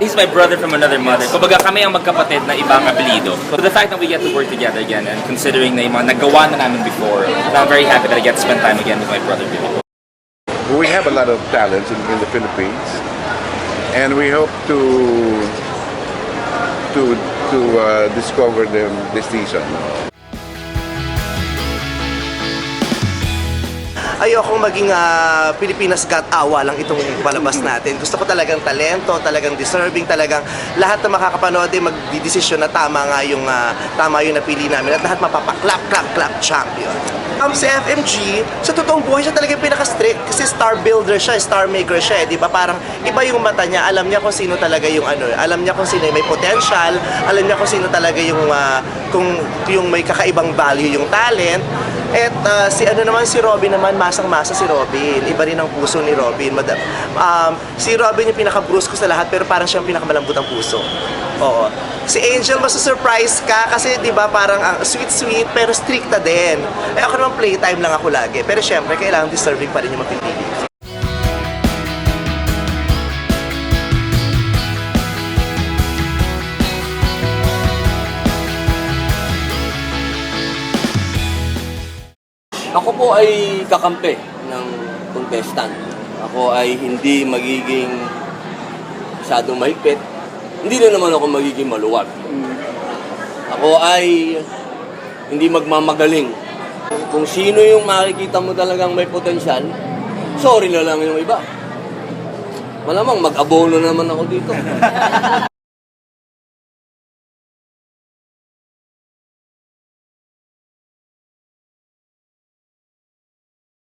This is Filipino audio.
He's my brother from another mother. Kumbaga kami ang magkapatid na ibang apelido. So the fact that we get to work together again and considering na yung mga nagawa na namin before, I'm very happy that I get to spend time again with my brother Billy. We have a lot of talents in the Philippines, and we hope to discover them this season. Ayokong maging Pilipinas Got Awa lang itong palabas natin. Gusto ko talagang talento, talagang deserving, talagang lahat na makakapanood ay magdidesisyon na tama yung napili namin at lahat mapapaklap champion. Si FMG, sa totoong buhay siya talagang pinaka-strict kasi star builder siya, star maker siya, di ba? Parang iba yung mata niya, alam niya kung sino talaga yung alam niya kung sino yung may potential, alam niya kung sino talaga yung kung yung may kakaibang value yung talent. At si Robin naman, masang-masa si Robin. Iba rin ang puso ni Robin. Si Robin yung pinaka-bruise ko sa lahat, pero parang siya yung pinakamalambot ang puso. Oo. Si Angel, masusurprise ka kasi 'di ba parang sweet pero stricta din. Ako naman playtime lang ako lagi. Pero syempre, kailangan deserving pa rin yung mapipili. Ako po ay kakampi ng contestant. Ako ay hindi magiging masyadong mahigpit. Hindi na naman ako magiging maluwag. Ako ay hindi magmamagaling. Kung sino yung makikita mo talagang may potensyal, sorry na lang yung iba. Malamang mag-abono naman ako dito.